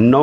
9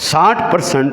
60%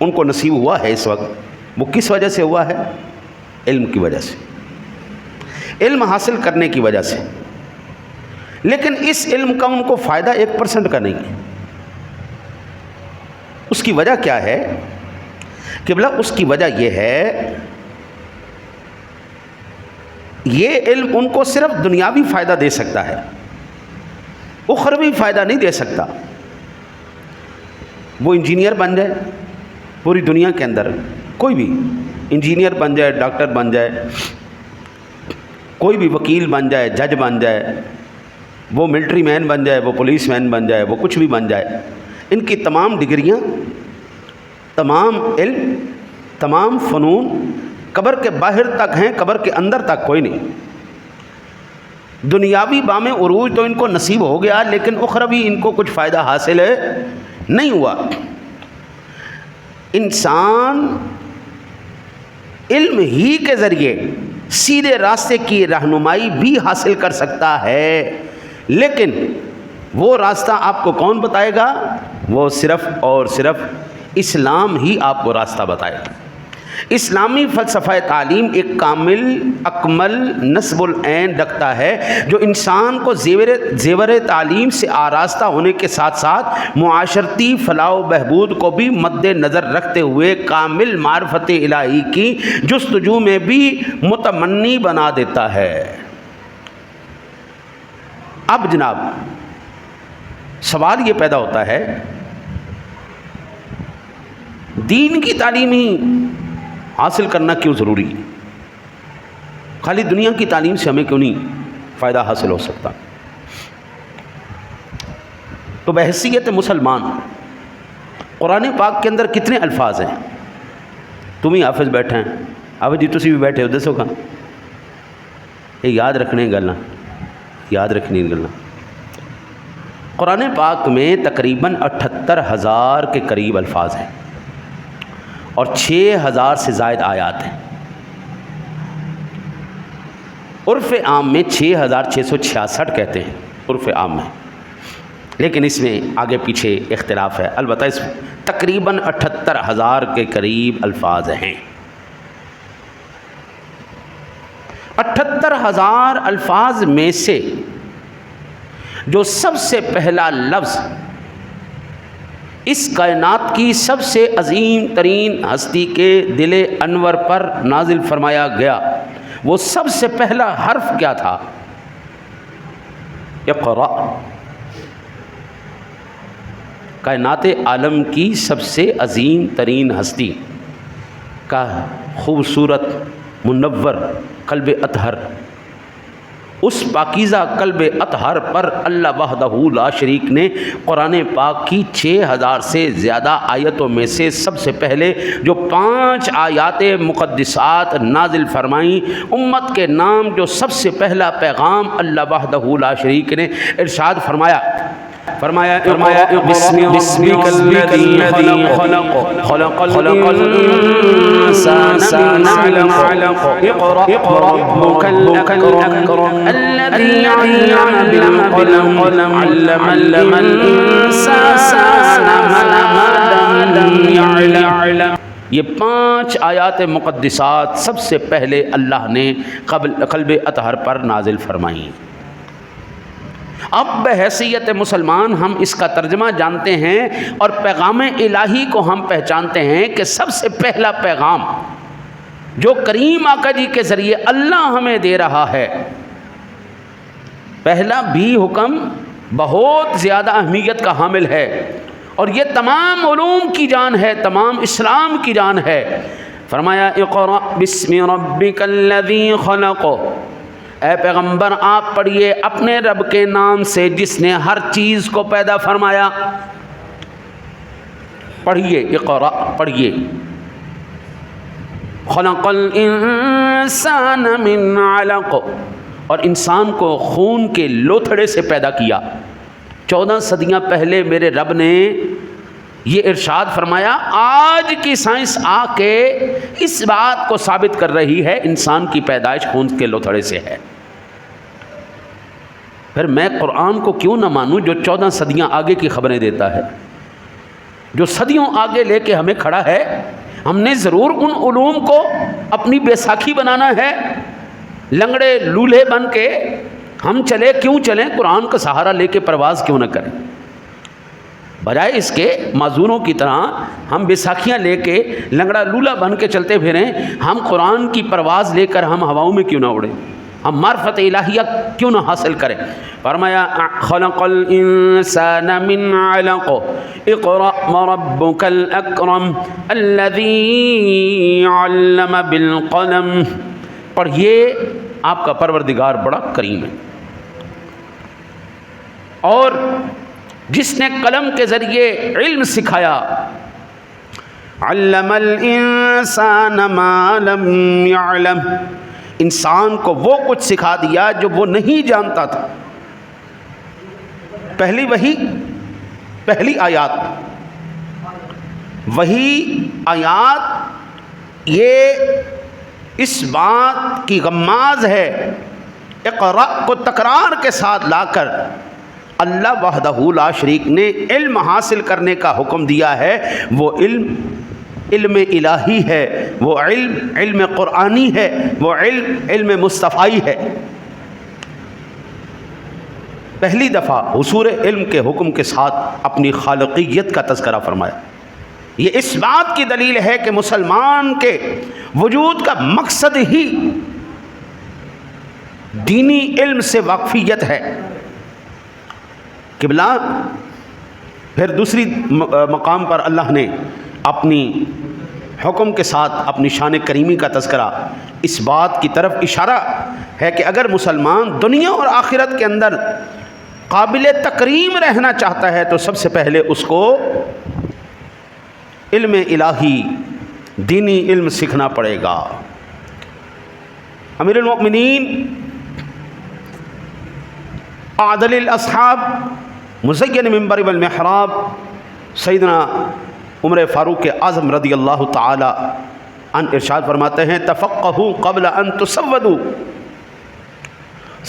ان کو نصیب ہوا ہے اس وقت، وہ کس وجہ سے ہوا ہے؟ علم کی وجہ سے، علم حاصل کرنے کی وجہ سے۔ لیکن اس علم کا ان کو فائدہ 1% کا نہیں ہے۔ اس کی وجہ کیا ہے قبلہ؟ اس کی وجہ یہ ہے، یہ علم ان کو صرف دنیاوی فائدہ دے سکتا ہے، اخروی فائدہ نہیں دے سکتا۔ وہ انجینئر بن جائے، پوری دنیا کے اندر کوئی بھی انجینئر بن جائے، ڈاکٹر بن جائے، کوئی بھی وکیل بن جائے، جج بن جائے، وہ ملٹری مین بن جائے، وہ پولیس مین بن جائے، وہ کچھ بھی بن جائے، ان کی تمام ڈگریاں، تمام علم، تمام فنون قبر کے باہر تک ہیں، قبر کے اندر تک کوئی نہیں۔ دنیاوی بام عروج تو ان کو نصیب ہو گیا، لیکن اخروی ان کو کچھ فائدہ حاصل نہیں ہوا۔ انسان علم ہی کے ذریعے سیدھے راستے کی رہنمائی بھی حاصل کر سکتا ہے، لیکن وہ راستہ آپ کو کون بتائے گا؟ وہ صرف اور صرف اسلام ہی آپ کو راستہ بتائے گا۔ اسلامی فلسفہ تعلیم ایک کامل، اکمل نصب العین رکھتا ہے، جو انسان کو زیور تعلیم سے آراستہ ہونے کے ساتھ ساتھ معاشرتی فلاح و بہبود کو بھی مد نظر رکھتے ہوئے کامل معرفت الہی کی جستجو میں بھی متمنی بنا دیتا ہے۔ اب جناب سوال یہ پیدا ہوتا ہے، دین کی تعلیم ہی حاصل کرنا کیوں ضروری ہے؟ خالی دنیا کی تعلیم سے ہمیں کیوں نہیں فائدہ حاصل ہو سکتا؟ تو بحیثیت مسلمان قرآن پاک کے اندر کتنے الفاظ ہیں؟ تم ہی حافظ بیٹھے ہیں، حافظ جی تسی بھی بیٹھے ہو، دسو کہاں یہ یاد رکھنے گلنا، یاد رکھنی گلنا۔ قرآن پاک میں تقریباً 78,000 کے قریب الفاظ ہیں اور 6,000 سے زائد آیات ہیں۔ عرف عام میں 6,666 کہتے ہیں عرف عام میں، لیکن اس میں آگے پیچھے اختلاف ہے۔ البتہ اس میں تقریباً 78,000 کے قریب الفاظ ہیں۔ 78,000 الفاظ میں سے جو سب سے پہلا لفظ اس کائنات کی سب سے عظیم ترین ہستی کے دل انور پر نازل فرمایا گیا، وہ سب سے پہلا حرف کیا تھا؟ اقرأ۔ کائنات عالم کی سب سے عظیم ترین ہستی کا خوبصورت منور قلب اطہر، اس پاکیزہ قلب اطہر پر اللہ وحدہ لا شریک نے قرآن پاک کی 6,000 سے زیادہ آیتوں میں سے سب سے پہلے جو 5 آیات مقدسات نازل فرمائیں، امت کے نام جو سب سے پہلا پیغام اللہ وحدہ لا شریک نے ارشاد فرمایا بسم ربک الذی خلق خلق الانسان من علق اقرأ ربک الاکرم الذی علم بالقلم علم الانسان ما لم يعلم۔ یہ 5 آیات مقدسات سب سے پہلے اللہ نے قلب اطہر پر نازل فرمائیں۔ اب بحیثیت مسلمان ہم اس کا ترجمہ جانتے ہیں اور پیغام الہی کو ہم پہچانتے ہیں کہ سب سے پہلا پیغام جو کریم آقا جی کے ذریعے اللہ ہمیں دے رہا ہے، پہلا بھی حکم بہت زیادہ اہمیت کا حامل ہے، اور یہ تمام علوم کی جان ہے، تمام اسلام کی جان ہے۔ فرمایا اقرأ بسم ربک الذی خلق، اے پیغمبر آپ پڑھیے اپنے رب کے نام سے جس نے ہر چیز کو پیدا فرمایا۔ پڑھیے اقرأ، پڑھیے خلق الانسان من علق، اور انسان کو خون کے لوتھڑے سے پیدا کیا۔ 14 صدیاں پہلے میرے رب نے یہ ارشاد فرمایا، آج کی سائنس آ کے اس بات کو ثابت کر رہی ہے انسان کی پیدائش خون کے لوتھڑے سے ہے۔ پھر میں قرآن کو کیوں نہ مانوں جو 14 صدیاں آگے کی خبریں دیتا ہے؟ جو صدیوں آگے لے کے ہمیں کھڑا ہے، ہم نے ضرور ان علوم کو اپنی بیساکھی بنانا ہے۔ لنگڑے لولہے بن کے ہم چلے کیوں چلیں، قرآن کا سہارا لے کے پرواز کیوں نہ کریں؟ بجائے اس کے معذوروں کی طرح ہم بیساکھیاں لے کے لنگڑا لولا بن کے چلتے پھریں، ہم قرآن کی پرواز لے کر ہم ہواؤں میں کیوں نہ اڑیں، ہم معرفت الہیہ کیوں نہ حاصل کریں؟ فرمایا خلق الانسان من علق اقرأ وربک الاکرم الذی علم بالقلم۔ پڑھیے، آپ کا پروردگار بڑا کریم ہے، اور جس نے قلم کے ذریعے علم سکھایا، علم الانسان ما لم يعلم، انسان کو وہ کچھ سکھا دیا جو وہ نہیں جانتا تھا۔ پہلی وحی، پہلی آیات، وہی آیات یہ اس بات کی غماز ہے، اقرأ کو تکرار کے ساتھ لا کر اللہ وحدہ لا شریک نے علم حاصل کرنے کا حکم دیا ہے۔ وہ علم الہی ہے، وہ علم قرآنی ہے، وہ علم مصطفی ہے۔ پہلی دفعہ حصول علم کے حکم کے ساتھ اپنی خالقیت کا تذکرہ فرمایا۔ یہ اس بات کی دلیل ہے کہ مسلمان کے وجود کا مقصد ہی دینی علم سے واقفیت ہے۔ قبلہ پھر دوسری مقام پر اللہ نے اپنی حکم کے ساتھ اپنی شان کریمی کا تذکرہ، اس بات کی طرف اشارہ ہے کہ اگر مسلمان دنیا اور آخرت کے اندر قابل تکریم رہنا چاہتا ہے تو سب سے پہلے اس کو علم الہی، دینی علم سیکھنا پڑے گا۔ امیر المؤمنین عادل الاصحاب مزین منبر والمحراب سیدنا عمر فاروق اعظم رضی اللہ تعالی عنہ ارشاد فرماتے ہیں تفقہوا قبل ان تسودوا،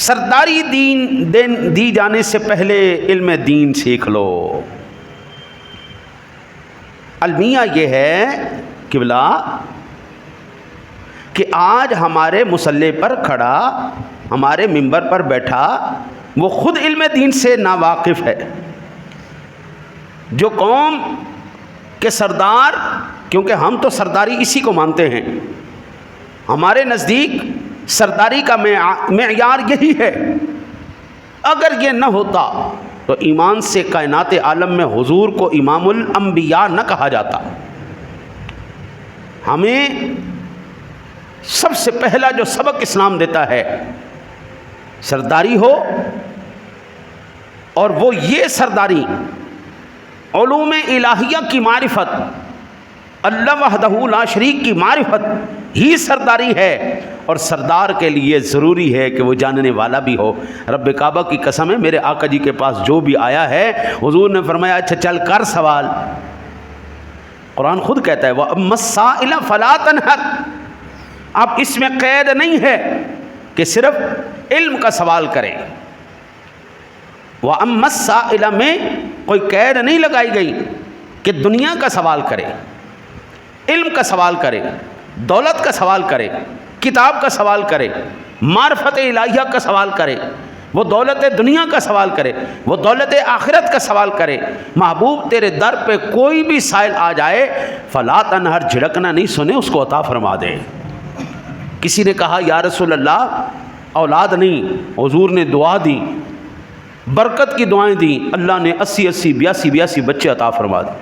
سرداری دین دی جانے سے پہلے علم دین سیکھ لو۔ المیہ یہ ہے قبلہ کہ آج ہمارے مصلی پر کھڑا، ہمارے منبر پر بیٹھا، وہ خود علم دین سے ناواقف ہے۔ جو قوم کے سردار، کیونکہ ہم تو سرداری اسی کو مانتے ہیں، ہمارے نزدیک سرداری کا معیار یہی ہے، اگر یہ نہ ہوتا تو ایمان سے کائنات عالم میں حضور کو امام الانبیاء نہ کہا جاتا۔ ہمیں سب سے پہلا جو سبق اسلام دیتا ہے سرداری ہو، اور وہ یہ سرداری علوم الہیہ کی معرفت، اللہ وحدہ لا شریک کی معرفت ہی سرداری ہے، اور سردار کے لیے ضروری ہے کہ وہ جاننے والا بھی ہو۔ رب کعبہ کی قسم ہے، میرے آقا جی کے پاس جو بھی آیا ہے حضور نے فرمایا اچھا چل کر سوال۔ قرآن خود کہتا ہے وَأَمَّا السَّائِلَ فَلَا تَنْهَرْ، اب اس میں قید نہیں ہے کہ صرف علم کا سوال کرے، وَأَمَّا السَّائِلَ میں کوئی قید نہیں لگائی گئی کہ دنیا کا سوال کرے، علم کا سوال کرے، دولت کا سوال کرے، کتاب کا سوال کرے، معرفت الہیہ کا سوال کرے، وہ دولت دنیا کا سوال کرے، وہ دولت آخرت کا سوال کرے۔ محبوب تیرے در پہ کوئی بھی سائل آ جائے فلا تنہر، جھڑکنا نہیں، سنے اس کو عطا فرما دے۔ کسی نے کہا یا رسول اللہ اولاد نہیں، حضور نے دعا دی، برکت کی دعائیں دی، اللہ نے 80 82 بچے عطا فرما دی۔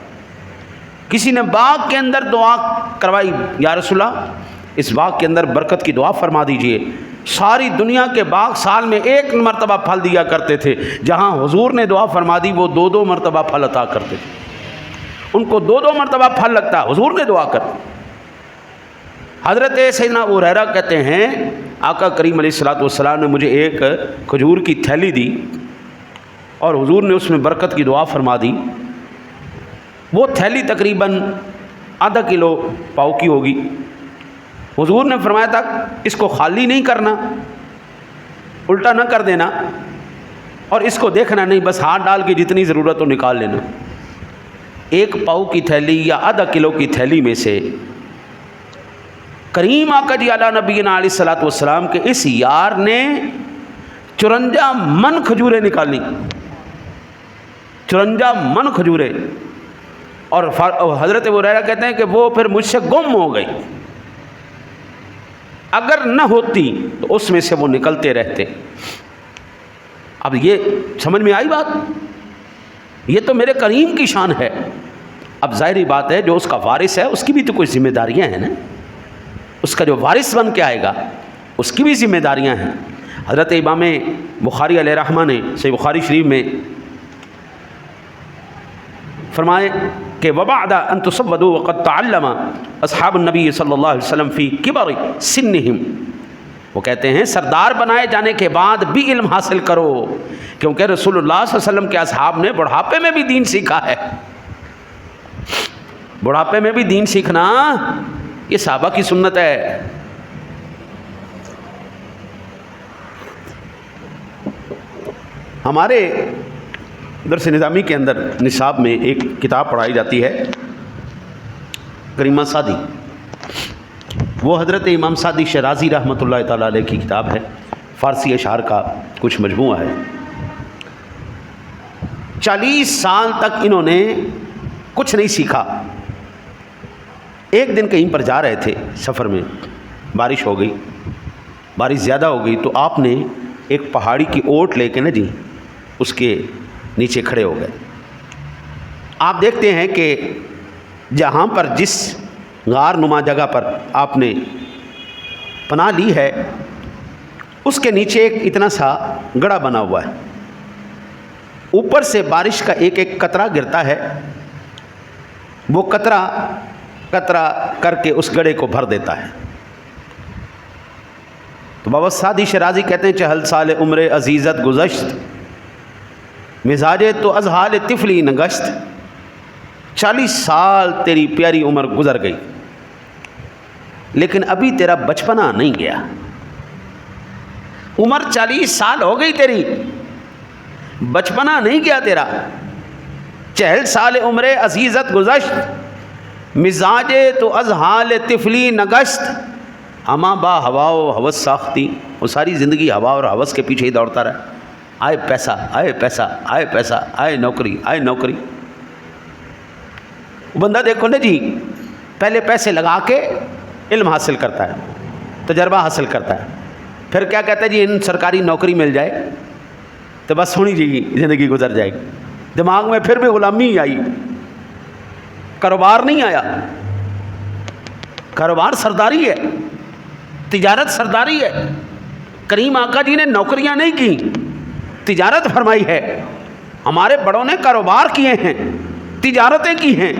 کسی نے باغ کے اندر دعا کروائی، یا رسول اللہ اس باغ کے اندر برکت کی دعا فرما دیجئے۔ ساری دنیا کے باغ سال میں 1 مرتبہ پھل دیا کرتے تھے، جہاں حضور نے دعا فرما دی وہ 2 مرتبہ پھل عطا کرتے تھے، ان کو 2 مرتبہ پھل لگتا، حضور نے دعا کر۔ حضرت سیدنا ابو ہریرہ کہتے ہیں آقا کریم علیہ الصلوۃ والسلام نے مجھے ایک کھجور کی تھیلی دی اور حضور نے اس میں برکت کی دعا فرما دی۔ وہ تھیلی تقریباً ½ کلو پاؤ کی ہوگی۔ حضور نے فرمایا تھا اس کو خالی نہیں کرنا، الٹا نہ کر دینا، اور اس کو دیکھنا نہیں، بس ہاتھ ڈال کے جتنی ضرورت ہو نکال لینا۔ ایک پاؤ کی تھیلی یا آدھا کلو کی تھیلی میں سے کریم آقا جی علی نبینا علیہ الصلوۃ والسلام کے اس یار نے 54 من کھجوریں نکالی، 54 من کھجوریں، اور حضرت ابو ہریرہ کہتے ہیں کہ وہ پھر مجھ سے گم ہو گئی، اگر نہ ہوتی تو اس میں سے وہ نکلتے رہتے۔ اب یہ سمجھ میں آئی بات؟ یہ تو میرے کریم کی شان ہے۔ اب ظاہری بات ہے جو اس کا وارث ہے اس کی بھی تو کوئی ذمہ داریاں ہیں نا، اس کا جو وارث بن کے آئے گا اس کی بھی ذمہ داریاں ہیں۔ حضرت امام بخاری علیہ رحمہ نے صحیح بخاری شریف میں فرمائے کہ وبعد ان تصودوا وقد تعلم اصحاب النبی صلی اللہ علیہ وسلم فی کبر سنہم، وہ کہتے ہیں سردار بنائے جانے کے بعد بھی علم حاصل کرو، کیونکہ رسول اللہ صلی اللہ علیہ وسلم کے اصحاب نے بڑھاپے میں بھی دین سیکھا ہے۔ بڑھاپے میں بھی دین سیکھنا یہ صحابہ کی سنت ہے۔ ہمارے درس نظامی کے اندر نصاب میں ایک کتاب پڑھائی جاتی ہے کریمہ سعدی، وہ حضرت امام سعدی شیرازی رحمۃ اللہ تعالیٰ علیہ کی کتاب ہے، فارسی اشعار کا کچھ مجموعہ ہے۔ 40 سال تک انہوں نے کچھ نہیں سیکھا۔ ایک دن کہیں پر جا رہے تھے سفر میں، بارش ہو گئی، بارش زیادہ ہو گئی، تو آپ نے ایک پہاڑی کی اوٹ لے کے نا جی اس کے نیچے کھڑے ہو گئے۔ آپ دیکھتے ہیں کہ جہاں پر جس غار نما جگہ پر آپ نے پناہ لی ہے اس کے نیچے ایک اتنا سا گڑھا بنا ہوا ہے، اوپر سے بارش کا ایک ایک قطرہ گرتا ہے، وہ قطرہ قطرہ کر کے اس گڑھے کو بھر دیتا ہے۔ تو بابا سعدی شیرازی کہتے ہیں 40 سال عمر عزیزت گزشت، مزاج تو از حال طفلی نگشت، 40 سال تیری پیاری عمر گزر گئی لیکن ابھی تیرا بچپنا نہیں گیا۔ عمر 40 سال ہو گئی تیری، بچپنا نہیں گیا تیرا۔ 40 سال عمر عزیزت گزشت، مزاج تو از حال طفلی نگشت، ہما با ہوا و ہوس ساختی، وہ ساری زندگی ہوا اور ہوس کے پیچھے ہی دوڑتا رہا، آئے پیسہ آئے پیسہ آئے پیسہ، آئے نوکری آئے نوکری۔ بندہ دیکھو نا جی، پہلے پیسے لگا کے علم حاصل کرتا ہے، تجربہ حاصل کرتا ہے، پھر کیا کہتا ہے جی ان سرکاری نوکری مل جائے تو بس سونی جی زندگی گزر جائے گی۔ دماغ میں پھر بھی غلامی ہی آئی، کاروبار نہیں آیا۔ کاروبار سرداری ہے، تجارت سرداری ہے۔ کریم آقا جی نے نوکریاں نہیں کی، تجارت فرمائی ہے۔ ہمارے بڑوں نے کاروبار کیے ہیں، تجارتیں کی ہیں،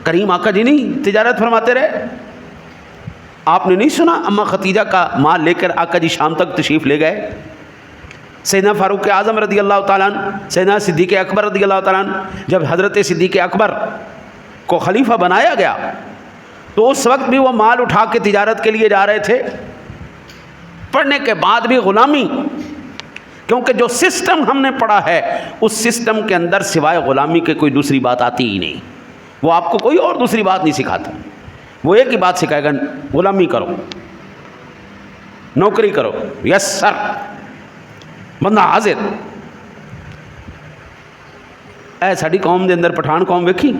کریم آقا جی نہیں تجارت فرماتے رہے۔ آپ نے نہیں سنا اماں ختیجہ کا مال لے کر آقا جی شام تک تشریف لے گئے؟ سیدنا فاروق اعظم رضی اللہ تعالیٰ عنہ، سیدنا صدیق اکبر رضی اللہ تعالیٰ عنہ، جب حضرت صدیق اکبر کو خلیفہ بنایا گیا تو اس وقت بھی وہ مال اٹھا کے تجارت کے لیے جا رہے تھے، پڑھنے کے بعد بھی غلامی، کیونکہ جو سسٹم ہم نے پڑھا ہے اس سسٹم کے اندر سوائے غلامی کے کوئی دوسری بات آتی ہی نہیں۔ وہ آپ کو کوئی اور دوسری بات نہیں سکھاتا، وہ ایک ہی بات سکھائے گا، غلامی کرو، نوکری کرو، یس سر، بندہ حاضر۔ اے ساڈی قوم دے اندر پٹھان قوم ویکھی،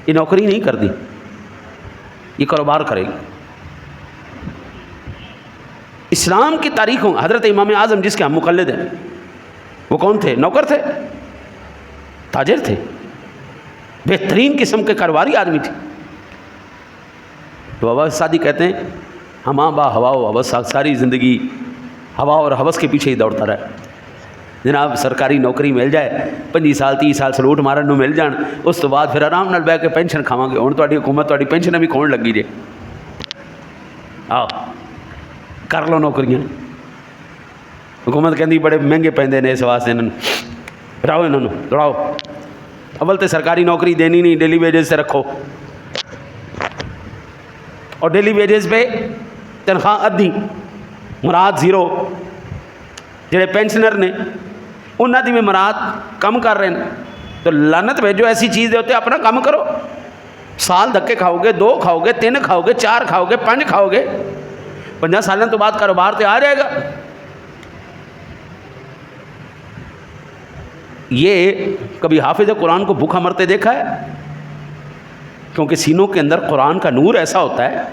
یہ نوکری نہیں کرتی، یہ کاروبار کرے گی۔ اسلام کی تاریخوں، حضرت امام اعظم جس کے ہم مقلد ہیں، وہ کون تھے؟ نوکر تھے، تاجر تھے، بہترین قسم کے کاروباری آدمی تھے۔ تو بابا سعدی کہتے ہیں ہماں با ہوا و ہوس، ساری زندگی ہوا اور ہوس کے پیچھے ہی دوڑتا رہا۔ جناب سرکاری نوکری مل جائے، 25 سال 30 سال سلوٹ مارن نو مل جان، اس تو بعد پھر آرام نال بہ کے پینشن کھاواں گے۔ ہن تہاڈی حکومت تہاڈی پینشن بھی کھون لگی جے، آؤ کر لو نوکریاں۔ حکومت کہندی بڑے مہنگے پیندے نے، اس واسطے انہوں ہٹاؤ، انہوں دوڑاؤ، اول تے سرکاری نوکری دینی نہیں، ڈیلی ویجز سے رکھو، اور ڈیلی ویجز پہ تنخواہ ادھی، مراد زیرو۔ جڑے پینشنر نے انہاں دی بھی مراد کم کر رہے ہیں، تو لعنت بھیجو ایسی چیز دے ہوتے اپنا کام کرو. سال دھکے کھاؤ گے, 2 کھاؤ گے, 3 کھاؤ گے, 4 کھاؤ گے, 5 کھاؤ گے, 50 سالوں تو بعد کاروبار تے آ جائے گا. یہ کبھی حافظ قرآن کو بھوکا مرتے دیکھا ہے؟ کیونکہ سینوں کے اندر قرآن کا نور ایسا ہوتا ہے,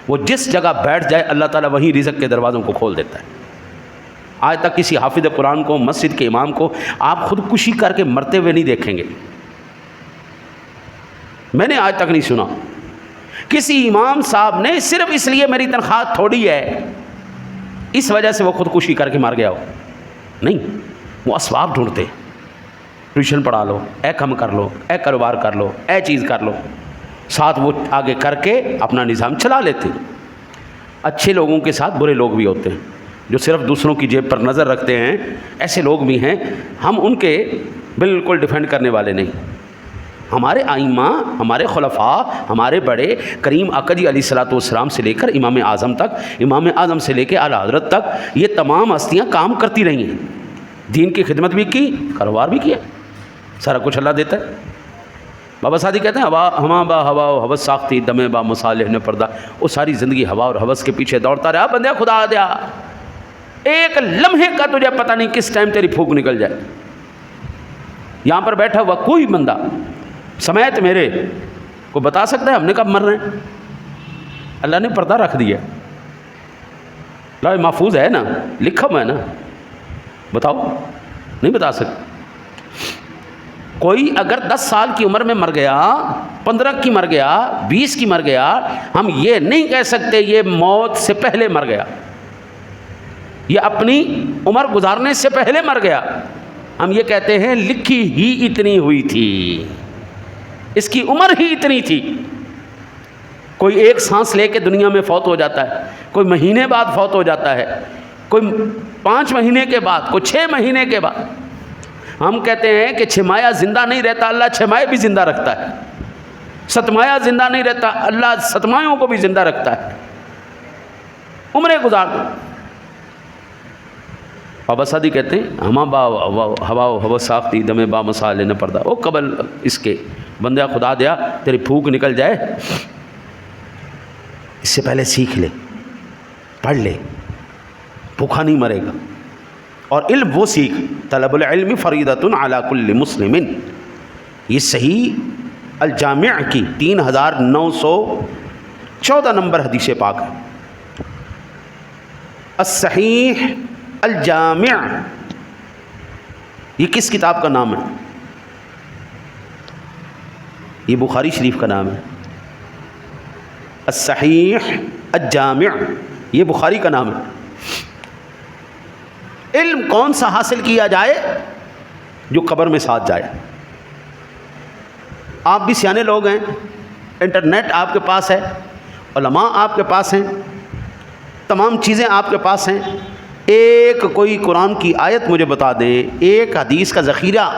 وہ جس جگہ بیٹھ جائے اللہ تعالیٰ وہیں رزق کے دروازوں کو کھول دیتا ہے. آج تک کسی حافظ قرآن کو, مسجد کے امام کو آپ خودکشی کر کے مرتے ہوئے نہیں دیکھیں گے. میں نے آج تک نہیں سنا کسی امام صاحب نے صرف اس لیے میری تنخواہ تھوڑی ہے اس وجہ سے وہ خودکشی کر کے مار گیا ہو. نہیں, وہ اسباب ڈھونڈتے, ٹیوشن پڑھا لو, اے کم کر لو, اے کاروبار کر لو, اے چیز کر لو, ساتھ وہ آگے کر کے اپنا نظام چلا لیتے. اچھے لوگوں کے ساتھ برے لوگ بھی ہوتے ہیں جو صرف دوسروں کی جیب پر نظر رکھتے ہیں. ایسے لوگ بھی ہیں, ہم ان کے بالکل ڈیفینڈ کرنے والے نہیں. ہمارے ائمہ, ہمارے خلفاء, ہمارے بڑے کریم آقا جی علیہ الصلوۃ والسلام سے لے کر امام اعظم تک, امام اعظم سے لے کے اعلیٰ حضرت تک, یہ تمام ہستیاں کام کرتی رہی ہیں. دین کی خدمت بھی کی, کاروبار بھی کیا, سارا کچھ اللہ دیتا ہے. بابا سعدی کہتے ہیں ہوا با ہوا و حوث ساختی دمے با مصالح نے پردہ. وہ ساری زندگی ہوا اور حوث کے پیچھے دوڑتا رہا. بندہ خدا دیا, ایک لمحے کا تجھے پتہ نہیں کس ٹائم تیری پھونک نکل جائے. یہاں پر بیٹھا ہوا کوئی بندہ سمیت میرے کو بتا سکتا ہے ہم نے کب مر رہے ہیں؟ اللہ نے پردہ رکھ دیا, لوح محفوظ ہے نا, لکھا ہوا ہے نا. بتاؤ, نہیں بتا سکتے. کوئی اگر 10 سال کی عمر میں مر گیا, 15 کی مر گیا, 20 کی مر گیا, ہم یہ نہیں کہہ سکتے یہ موت سے پہلے مر گیا, یہ اپنی عمر گزارنے سے پہلے مر گیا. ہم یہ کہتے ہیں لکھی ہی اتنی ہوئی تھی, اس کی عمر ہی اتنی تھی. کوئی ایک سانس لے کے دنیا میں فوت ہو جاتا ہے, کوئی مہینے بعد فوت ہو جاتا ہے, کوئی 5 مہینے کے بعد, کوئی 6 مہینے کے بعد. ہم کہتے ہیں کہ 6 ماہ زندہ نہیں رہتا, اللہ 6 ماہ بھی زندہ رکھتا ہے. 7 ماہ زندہ نہیں رہتا, اللہ 7 ماہوں کو بھی زندہ رکھتا ہے. عمریں گزار دو. بابا سعدی کہتے ہیں ہما با ہوا و ہوا ساختی دمے با مصالح نہ پردہ. وہ قبل اس کے بندہ خدا دیا تیری پھونک نکل جائے, اس سے پہلے سیکھ لے, پڑھ لے, بھوکا نہیں مرے گا. اور علم وہ سیکھ, طلب العلم فریضۃ علی کل مسلم. یہ صحیح الجامع کی 3914 نمبر حدیث پاک ہے. الصحیح الجامع, یہ کس کتاب کا نام ہے؟ یہ بخاری شریف کا نام ہے. الصحیح الجامع, یہ بخاری کا نام ہے. علم کون سا حاصل کیا جائے؟ جو قبر میں ساتھ جائے. آپ بھی سیانے لوگ ہیں, انٹرنیٹ آپ کے پاس ہے, علماء آپ کے پاس ہیں, تمام چیزیں آپ کے پاس ہیں. ایک کوئی قرآن کی آیت مجھے بتا دیں, ایک حدیث کا ذخیرہ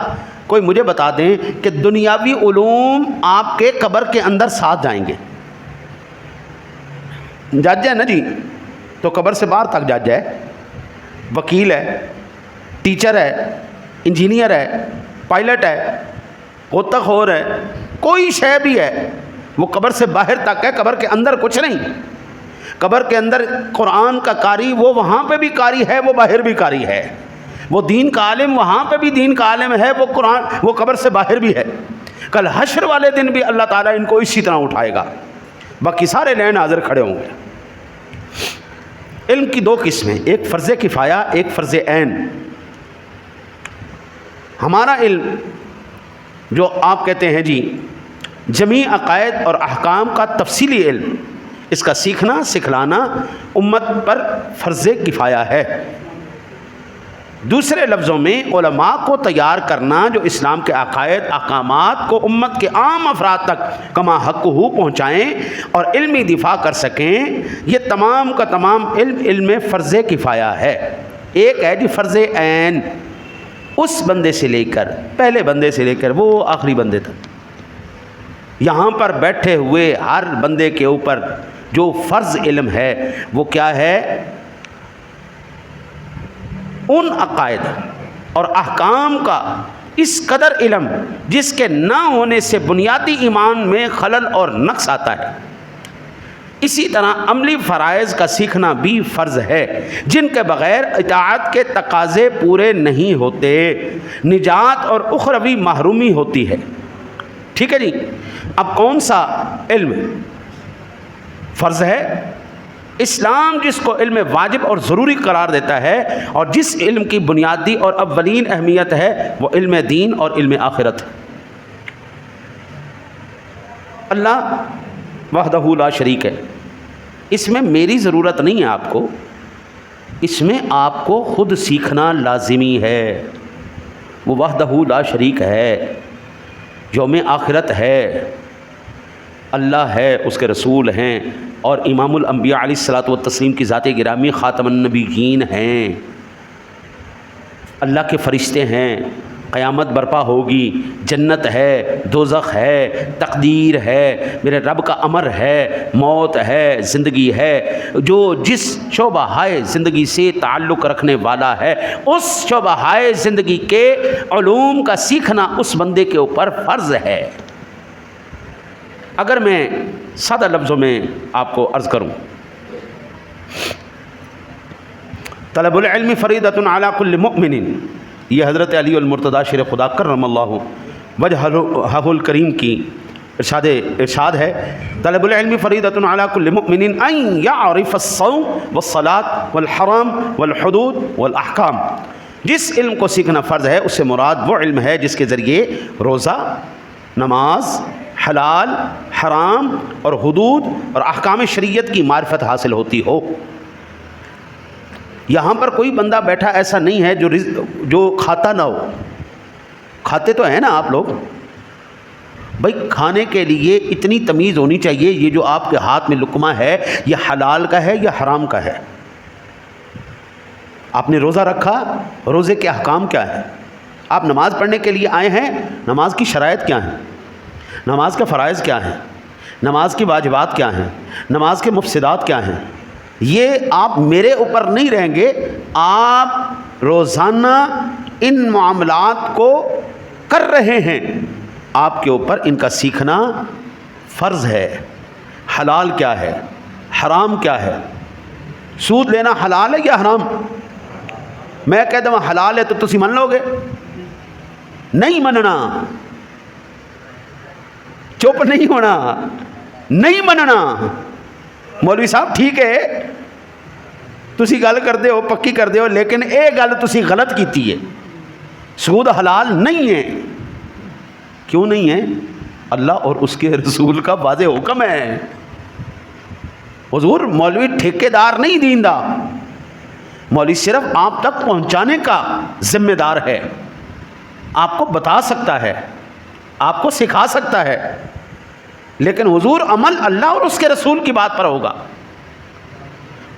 کوئی مجھے بتا دیں کہ دنیاوی علوم آپ کے قبر کے اندر ساتھ جائیں گے. جج ہے نا جی, تو قبر سے باہر تک جج ہے, وکیل ہے, ٹیچر ہے, انجینئر ہے, پائلٹ ہے, غوطہ خور ہے, کوئی شے بھی ہے, وہ قبر سے باہر تک ہے, قبر کے اندر کچھ نہیں. قبر کے اندر قرآن کا قاری وہ وہاں پہ بھی قاری ہے, وہ باہر بھی قاری ہے. وہ دین کا عالم وہاں پہ بھی دین کا عالم ہے, وہ قرآن وہ قبر سے باہر بھی ہے. کل حشر والے دن بھی اللہ تعالیٰ ان کو اسی طرح اٹھائے گا, باقی سارے لین حاضر کھڑے ہوں گے. علم کی 2 قسمیں, ایک فرض کفایہ, ایک فرض عین. ہمارا علم جو آپ کہتے ہیں جی جمیع عقائد اور احکام کا تفصیلی علم, اس کا سیکھنا سکھلانا امت پر فرض کفایہ ہے. دوسرے لفظوں میں علماء کو تیار کرنا جو اسلام کے عقائد احکامات کو امت کے عام افراد تک کما حق ہو پہنچائیں اور علمی دفاع کر سکیں, یہ تمام کا تمام علم فرض کفایہ ہے. ایک ہے جی فرض عین, اس بندے سے لے کر پہلے بندے سے لے کر وہ آخری بندے تک, یہاں پر بیٹھے ہوئے ہر بندے کے اوپر جو فرض علم ہے وہ کیا ہے؟ ان عقائد اور احکام کا اس قدر علم جس کے نہ ہونے سے بنیادی ایمان میں خلل اور نقص آتا ہے۔ اسی طرح عملی فرائض کا سیکھنا بھی فرض ہے جن کے بغیر اطاعت کے تقاضے پورے نہیں ہوتے، نجات اور اخروی محرومی ہوتی ہے۔ ٹھیک ہے جی، اب کون سا علم فرض ہے؟ اسلام جس کو علم واجب اور ضروری قرار دیتا ہے اور جس علم کی بنیادی اور اولین اہمیت ہے وہ علم دین اور علم آخرت ہے۔ اللہ وحدہ لا شریک ہے، اس میں میری ضرورت نہیں ہے آپ کو، اس میں آپ کو خود سیکھنا لازمی ہے۔ وہ وحدہ لا شریک ہے، یوم آخرت ہے، اللہ ہے، اس کے رسول ہیں، اور امام الانبیاء علیہ الصلاۃ والتسلیم کی ذات گرامی خاتم النبیین ہیں، اللہ کے فرشتے ہیں، قیامت برپا ہوگی، جنت ہے، دوزخ ہے، تقدیر ہے، میرے رب کا امر ہے، موت ہے، زندگی ہے۔ جو جس شعبہ ہائے زندگی سے تعلق رکھنے والا ہے اس شعبہ ہائے زندگی کے علوم کا سیکھنا اس بندے کے اوپر فرض ہے۔ اگر میں سادہ لفظوں میں آپ کو عرض کروں، طلب العلم فریضۃ علی کل مؤمن، یہ حضرت علی المرتضیٰ شیر خدا کرم اللہ وجہہ الکریم کی ارشاد ہے، طلب العلم فریضۃ علی کل مؤمن ان یعرف الصوم والصلاۃ والحرام والحدود والاحکام۔ جس علم کو سیکھنا فرض ہے اس سے مراد وہ علم ہے جس کے ذریعے روزہ، نماز، حلال، حرام اور حدود اور احکام شریعت کی معرفت حاصل ہوتی ہو۔ یہاں پر کوئی بندہ بیٹھا ایسا نہیں ہے جو کھاتا نہ ہو۔ کھاتے تو ہیں نا آپ لوگ، بھائی کھانے کے لیے اتنی تمیز ہونی چاہیے، یہ جو آپ کے ہاتھ میں لقمہ ہے یہ حلال کا ہے یا حرام کا ہے؟ آپ نے روزہ رکھا، روزے کے احکام کیا ہیں؟ آپ نماز پڑھنے کے لیے آئے ہیں، نماز کی شرائط کیا ہیں؟ نماز کے فرائض کیا ہیں؟ نماز کی واجبات کیا ہیں؟ نماز کے مفسدات کیا ہیں؟ یہ آپ میرے اوپر نہیں رہیں گے، آپ روزانہ ان معاملات کو کر رہے ہیں، آپ کے اوپر ان کا سیکھنا فرض ہے۔ حلال کیا ہے، حرام کیا ہے؟ سود لینا حلال ہے یا حرام؟ میں کہتا ہوں حلال ہے تو تسی من لو گے؟ نہیں مننا، چپ نہیں ہونا، نہیں مننا۔ مولوی صاحب ٹھیک ہے تسی گل کرتے ہو، پکی کرتے ہو، لیکن یہ گل تسی غلط کیتی ہے۔ سود حلال نہیں ہے۔ کیوں نہیں ہے؟ اللہ اور اس کے رسول کا واضح حکم ہے۔ حضور مولوی ٹھیکیدار نہیں دیندا، مولوی صرف آپ تک پہنچانے کا ذمہ دار ہے، آپ کو بتا سکتا ہے، آپ کو سکھا سکتا ہے، لیکن حضور عمل اللہ اور اس کے رسول کی بات پر ہوگا۔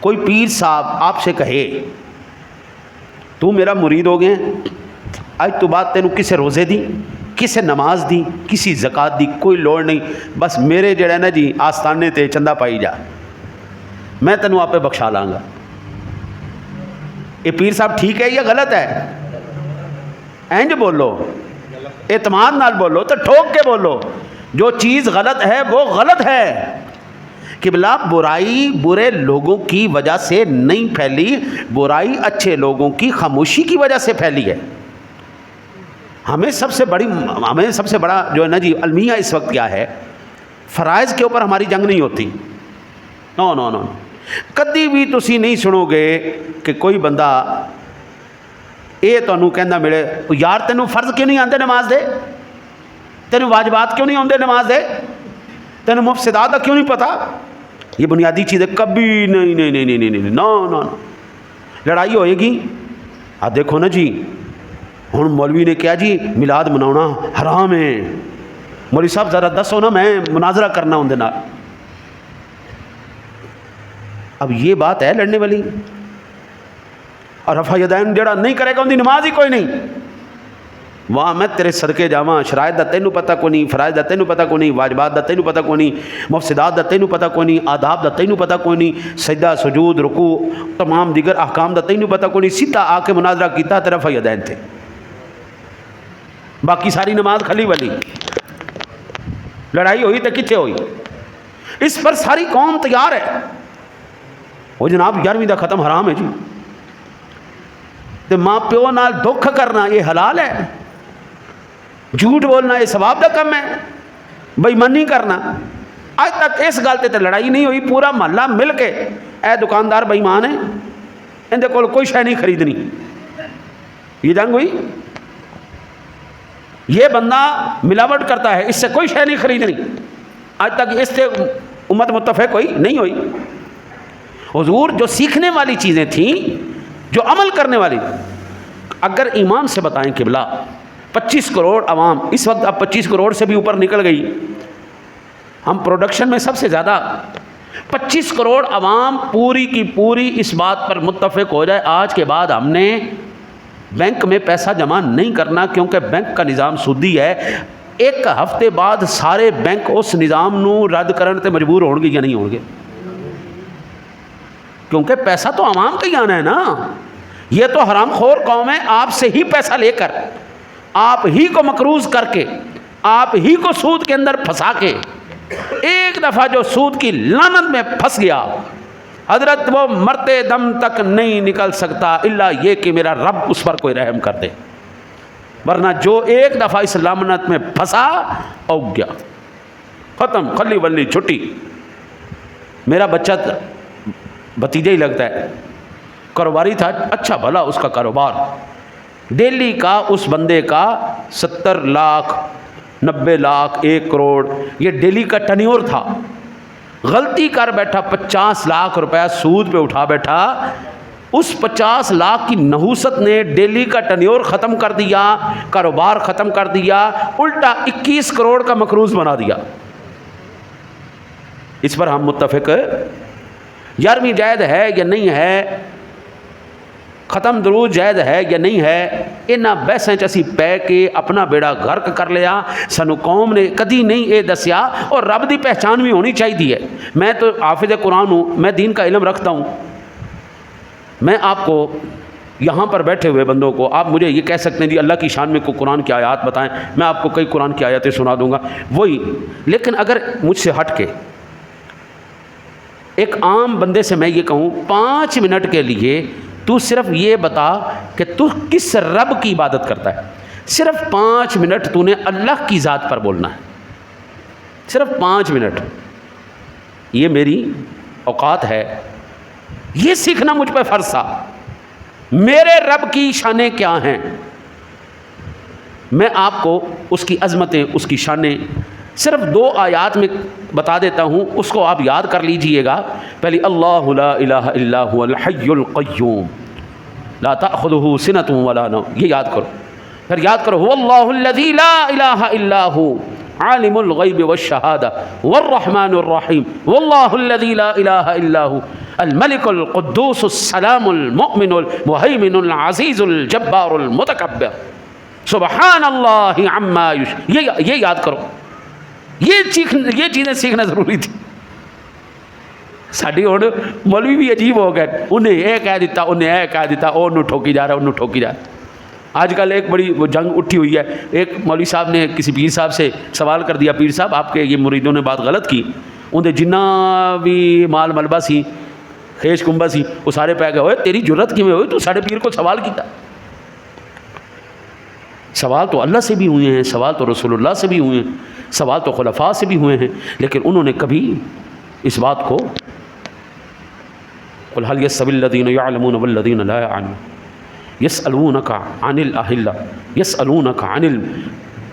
کوئی پیر صاحب آپ سے کہے تو میرا مرید ہو گئے، آج تو بات تینوں کسے روزے دی، کسے نماز دی، کسی زکات دی، کوئی لوڑ نہیں، بس میرے جڑے نا جی آستانے تے چندہ پائی جا، میں تینوں آپ پہ بخشا لاں گا۔ یہ پیر صاحب ٹھیک ہے یا غلط ہے؟ اینج بولو، اعتماد نال بولو، تو ٹھوک کے بولو، جو چیز غلط ہے وہ غلط ہے۔ قبلہ برائی برے لوگوں کی وجہ سے نہیں پھیلی، برائی اچھے لوگوں کی خاموشی کی وجہ سے پھیلی ہے۔ ہمیں سب سے بڑا جو ہے نا جی المیہ اس وقت کیا ہے؟ فرائض کے اوپر ہماری جنگ نہیں ہوتی۔ نو نو نو کدی بھی تسی نہیں سنو گے کہ کوئی بندہ یہ تمہیں کہنا ملے یار تینوں فرض کیوں نہیں آتے نماز دے، تینوں واجبات کیوں نہیں آتے نماز دے، تینوں مفسدات کا کیوں نہیں پتا؟ یہ بنیادی چیزیں کبھی نہیں نہیں نہیں نہیں نہیں نو نو نو۔ لڑائی ہوئے گی، آپ دیکھو نا جی ہوں مولوی نے کیا جی میلاد مناؤنا حرام ہے، مولوی صاحب ذرا دسو نا، میں مناظرہ کرنا اندر نال۔ اب یہ بات ہے لڑنے والی، اور رفع یدین جڑا نہیں کرے گا ان کی نماز ہی کوئی نہیں۔ وہاں میں تیرے صدقے جاواں، شرائط دا تینوں پتہ کو نہیں، فرائض دا تینوں پتہ کو نہیں، واجبات دا تینوں پتہ کو نہیں، مفسدات دا تینوں پتہ کو نہیں، آداب دا تینوں پتہ کو نہیں، سجدہ سجود رکوع تمام دیگر احکام دا تینوں پتہ کو نہیں، سیدھا آ کے مناظرہ کیتا تے رفع یدین تھے۔ باقی ساری نماز کھلی ولی. لڑائی ہوئی تو کتنے ہوئی؟ اس پر ساری قوم تیار ہے. وہ جناب 11ویں دا ختم حرام ہے جی. تے ماں پیو نال دکھ کرنا یہ حلال ہے. جھوٹ بولنا یہ ثواب دا کم ہے. بےایمانی کرنا، آج تک اس گل تے لڑائی نہیں ہوئی. پورا محلہ مل کے اے دکاندار بے ایمان ہے، اندے کول کوئی شے نہیں خریدنی. یہ جنگ ہوئی؟ یہ بندہ ملاوٹ کرتا ہے، اس سے کوئی شے نہیں خریدنی. آج تک اس سے امت متفق ہوئی نہیں ہوئی. حضور جو سیکھنے والی چیزیں تھیں، جو عمل کرنے والی، اگر ایمان سے بتائیں قبلہ 25 کروڑ عوام اس وقت اب 25 کروڑ سے بھی اوپر نکل گئی. ہم پروڈکشن میں سب سے زیادہ 25 کروڑ عوام پوری کی پوری اس بات پر متفق ہو جائے آج کے بعد ہم نے بینک میں پیسہ جمع نہیں کرنا کیونکہ بینک کا نظام سودی ہے. ایک ہفتے بعد سارے بینک اس نظام نو رد کرنے تے مجبور ہون گے یا نہیں ہون گے؟ کیونکہ پیسہ تو عوام کا ہی آنا ہے نا. یہ تو حرام خور قوم ہے، آپ سے ہی پیسہ لے کر، آپ ہی کو مقروض کر کے، آپ ہی کو سود کے اندر پھنسا کے، ایک دفعہ جو سود کی لعنت میں پھنس گیا حضرت وہ مرتے دم تک نہیں نکل سکتا الا یہ کہ میرا رب اس پر کوئی رحم کر دے. ورنہ جو ایک دفعہ اس لعنت میں پھنسا او گیا، ختم، خلی ولی چھٹی. میرا بچہ بھتیجا ہی لگتا ہے، کاروباری تھا، اچھا بھلا اس کا کاروبار، ڈیلی کا اس بندے کا 70 لاکھ 90 لاکھ 1 کروڑ یہ ڈیلی کا ٹنیور تھا. غلطی کر بیٹھا 50 لاکھ روپیہ سود پہ اٹھا بیٹھا. اس 50 لاکھ کی نحوست نے ڈیلی کا ٹنیور ختم کر دیا، کاروبار ختم کر دیا، الٹا 21 کروڑ کا مقروض بنا دیا. اس پر ہم متفق 11ویں جائز ہے یا نہیں ہے، ختم درود جائز ہے یا نہیں ہے، انہاں بحثیں چسی پہ کے اپنا بیڑا غرق کر لیا. سانو قوم نے کدی نہیں یہ دسیا، اور رب دی پہچان بھی ہونی چاہیے. میں تو حافظ قرآن ہوں، میں دین کا علم رکھتا ہوں. میں آپ کو یہاں پر بیٹھے ہوئے بندوں کو آپ مجھے یہ کہہ سکتے ہیں جی اللہ کی شان میں کوئی قرآن کی آیات بتائیں، میں آپ کو کئی قرآن کی آیاتیں سنا دوں گا وہی. لیکن اگر مجھ سے ہٹ کے ایک عام بندے سے میں یہ کہوں 5 منٹ کے لیے تو صرف یہ بتا کہ تو کس رب کی عبادت کرتا ہے، صرف 5 منٹ تو نے اللہ کی ذات پر بولنا ہے، صرف 5 منٹ. یہ میری اوقات ہے، یہ سیکھنا مجھ پہ فرض تھا. میرے رب کی شانیں کیا ہیں، میں آپ کو اس کی عظمتیں، اس کی شانیں صرف 2 آیات میں بتا دیتا ہوں، اس کو آپ یاد کر لیجئے گا. پہلی اللہ لا الہ الا هو الحی القیوم لا تأخذہ سنۃ ولا نوم، یہ یاد کرو. پھر یاد کرو هو اللہ الذی لا الہ الا هو عالم الغیب والشہادہ والرحمن الرحیم واللہ الذی لا الہ الا هو الملک القدوس السلام المؤمن المہیمن العزیز الجبار المتکبر سبحان اللہ عما یہ یاد کرو. یہ چیزیں سیکھنا ضروری تھی. ساڈی ہن مولوی بھی عجیب ہو گئے، انہیں یہ کہہ دیتا، انہیں یہ کہہ دیتا، انہوں ٹھوکی جا رہا ہے، انہوں ٹھوکی جا رہا ہے. آج کل ایک بڑی وہ جنگ اٹھی ہوئی ہے. ایک مولوی صاحب نے کسی پیر صاحب سے سوال کر دیا، پیر صاحب آپ کے یہ مریدوں نے بات غلط کی، اندر جنہ بھی مال ملبہ سی خیش کنبہ سی وہ سارے پہ گئے، ہوئے تیری جرت کیویں ہوئی تو ساڑھے پیر کو سوال کیتا. سوال تو اللہ سے بھی ہوئے ہیں، سوال تو رسول اللہ سے بھی ہوئے ہیں، سوال تو خلفاء سے بھی ہوئے ہیں، لیکن انہوں نے کبھی اس بات کو قل هل يستوي الذين يعلمون والذين لا يعلمون يسألونك عن الأهلة يسألونك عن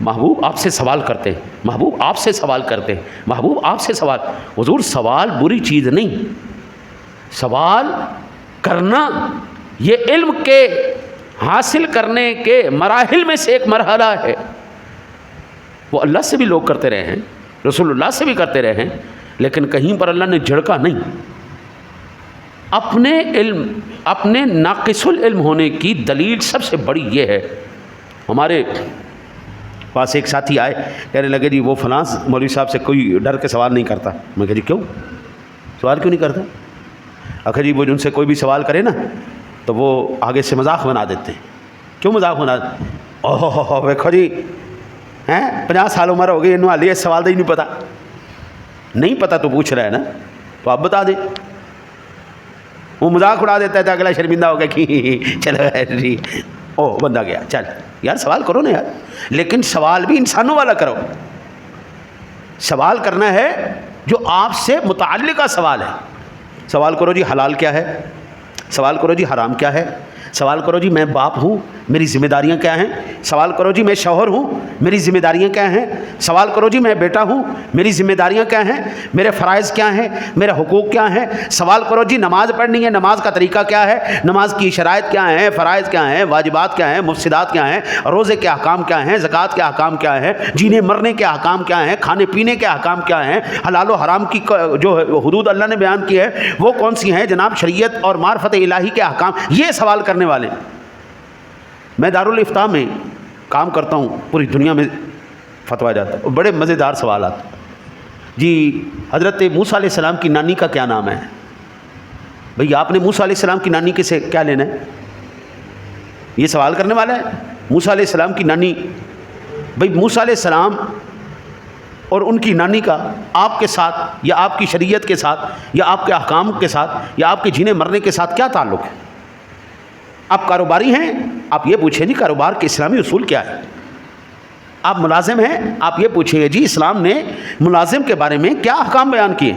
محبوب آپ سے سوال کرتے ہیں، محبوب آپ سے سوال کرتے ہیں، محبوب آپ سے سوال. حضور سوال بری چیز نہیں، سوال کرنا یہ علم کے حاصل کرنے کے مراحل میں سے ایک مرحلہ ہے. وہ اللہ سے بھی لوگ کرتے رہے ہیں، رسول اللہ سے بھی کرتے رہے ہیں، لیکن کہیں پر اللہ نے جھڑکا نہیں. اپنے علم، اپنے ناقص العلم ہونے کی دلیل سب سے بڑی یہ ہے. ہمارے پاس ایک ساتھی آئے، کہنے لگے جی وہ فلاں مولوی صاحب سے کوئی ڈر کے سوال نہیں کرتا. میں کہا جی کیوں سوال کیوں نہیں کرتا؟ آخر جی وہ جن سے کوئی بھی سوال کرے نا تو وہ آگے سے مذاق بنا دیتے ہیں. کیوں مذاق بنا؟ اوہ دیکھو جی ہیں 50 سال عمر ہو گئی انہوں حالی اس سوال دا ہی نہیں پتا. نہیں پتا تو پوچھ رہا ہے نا, تو آپ بتا دیں. وہ مذاق اڑا دیتا ہے تو اگلا شرمندہ ہو گیا کہ چلو جی او بندہ گیا. چل یار سوال کرو نا یار, لیکن سوال بھی انسانوں والا کرو. سوال کرنا ہے جو آپ سے متعلقہ سوال ہے. سوال کرو جی حلال کیا ہے, سوال کرو جی حرام کیا ہے, سوال کرو جی میں باپ ہوں میری ذمہ داریاں کیا ہیں, سوال کرو جی میں شوہر ہوں میری ذمہ داریاں کیا ہیں, سوال کرو جی میں بیٹا ہوں میری ذمہ داریاں کیا ہیں, میرے فرائض کیا ہیں, میرے حقوق کیا ہیں. سوال کرو جی نماز پڑھنی ہے, نماز کا طریقہ کیا ہے, نماز کی شرائط کیا ہیں, فرائض کیا ہیں, واجبات کیا ہیں, مفسدات کیا ہیں, روزے کے احکام کیا ہیں, زکوٰۃ کے احکام کیا ہیں, جینے مرنے کے احکام کیا ہیں, کھانے پینے کے احکام کیا ہیں, حلال و حرام کی جو حدود اللہ نے بیان کی ہے وہ کون سی ہیں جناب, شریعت اور معرفت الہی کے احکام. یہ سوال کرنے والے. میں دارالافتاء میں کام کرتا ہوں, پوری دنیا میں فتویٰ جاتا ہے, بڑے مزیدار سوالات. جی حضرت موسیٰ علیہ السلام کی نانی کا کیا نام ہے؟ بھئی آپ نے موسیٰ علیہ السلام کی نانی کے سے کیا لینا ہے؟ یہ سوال کرنے والا ہے. موسیٰ علیہ السلام کی نانی, بھئی موسیٰ علیہ السلام اور ان کی نانی کا آپ کے ساتھ یا آپ کی شریعت کے ساتھ یا آپ کے احکام کے ساتھ یا آپ کے جینے مرنے کے ساتھ کیا تعلق ہے؟ آپ کاروباری ہیں, آپ یہ پوچھیں جی کاروبار کے اسلامی اصول کیا ہے. آپ ملازم ہیں, آپ یہ پوچھیں گے جی اسلام نے ملازم کے بارے میں کیا احکام بیان کیے.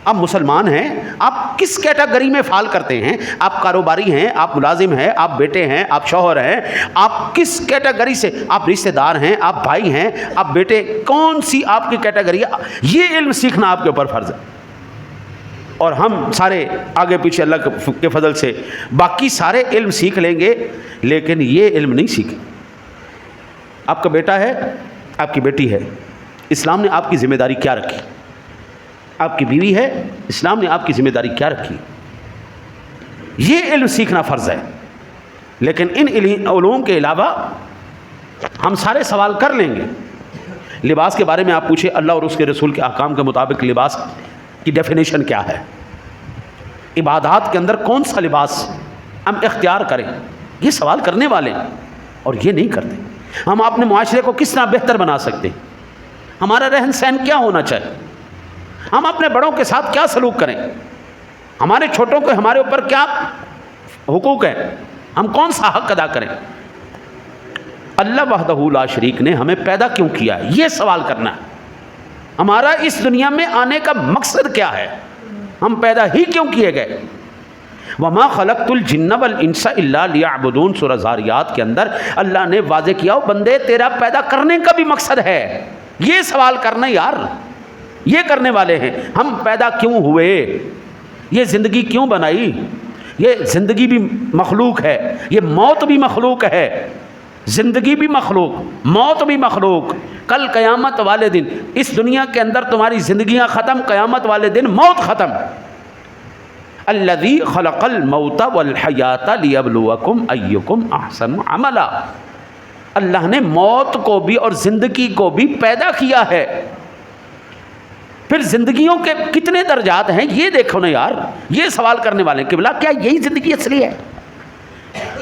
آپ مسلمان ہیں, آپ کس کیٹیگری میں فال کرتے ہیں؟ آپ کاروباری ہیں, آپ ملازم ہیں, آپ بیٹے ہیں, آپ شوہر ہیں, آپ کس کیٹیگری سے, آپ رشتہ دار ہیں, آپ بھائی ہیں, آپ بیٹے, کون سی آپ کی کیٹیگری ہے؟ یہ علم سیکھنا آپ کے اوپر فرض ہے. اور ہم سارے آگے پیچھے اللہ کے فضل سے باقی سارے علم سیکھ لیں گے, لیکن یہ علم نہیں سیکھیں. آپ کا بیٹا ہے, آپ کی بیٹی ہے, اسلام نے آپ کی ذمہ داری کیا رکھی؟ آپ کی بیوی ہے, اسلام نے آپ کی ذمہ داری کیا رکھی؟ یہ علم سیکھنا فرض ہے. لیکن ان علوم کے علاوہ ہم سارے سوال کر لیں گے. لباس کے بارے میں آپ پوچھیں, اللہ اور اس کے رسول کے احکام کے مطابق لباس کی ڈیفینیشن کیا ہے؟ عبادات کے اندر کون سا لباس ہم اختیار کریں؟ یہ سوال کرنے والے ہیں اور یہ نہیں کرتے. ہم اپنے معاشرے کو کس طرح بہتر بنا سکتے ہیں؟ ہمارا رہن سہن کیا ہونا چاہیے؟ ہم اپنے بڑوں کے ساتھ کیا سلوک کریں؟ ہمارے چھوٹوں کو ہمارے اوپر کیا حقوق ہیں؟ ہم کون سا حق ادا کریں؟ اللہ وحدہ لا شریک نے ہمیں پیدا کیوں کیا ہے, یہ سوال کرنا ہے. ہمارا اس دنیا میں آنے کا مقصد کیا ہے؟ ہم پیدا ہی کیوں کیے گئے؟ وما خلقت الجن والانس الا لیعبدون, سورہ ذاریات کے اندر اللہ نے واضح کیا, بندے تیرا پیدا کرنے کا بھی مقصد ہے. یہ سوال کرنا یار, یہ کرنے والے ہیں. ہم پیدا کیوں ہوئے, یہ زندگی کیوں بنائی, یہ زندگی بھی مخلوق ہے, یہ موت بھی مخلوق ہے. زندگی بھی مخلوق, موت بھی مخلوق. کل قیامت والے دن اس دنیا کے اندر تمہاری زندگیاں ختم, قیامت والے دن موت ختم. الذی خلق الموت والحیات لیبلوکم ایکم احسن عملا. اللہ نے موت کو بھی اور زندگی کو بھی پیدا کیا ہے. پھر زندگیوں کے کتنے درجات ہیں یہ دیکھو نا یار. یہ سوال کرنے والے کہ بلا کیا یہی زندگی اصلی ہے؟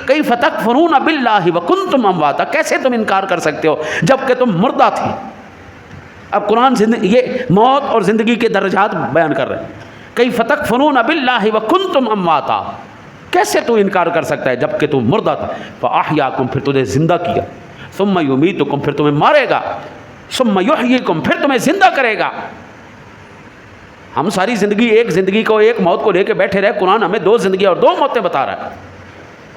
کیف تکفرون باللہ وکنتم امواتا, کیسے تم انکار کر سکتے ہو جب کہ تم مردہ تھے؟ اب قرآن یہ موت اور زندگی کے درجات بیان کر رہے ہیں. کیف تکفرون باللہ وکنتم امواتا, کیسے تو انکار کر سکتا ہے جب کہ تم مردہ تھا. فاحیاکم, پھر تمہیں زندہ کیا. ثم یمیتکم, پھر تمہیں مارے گا. ثم یحییکم, پھر تمہیں زندہ کرے گا. ہم ساری زندگی ایک زندگی کو, ایک موت کو لے کے بیٹھے رہے. قرآن ہمیں دو زندگیاں اور دو موتیں بتا رہا ہے.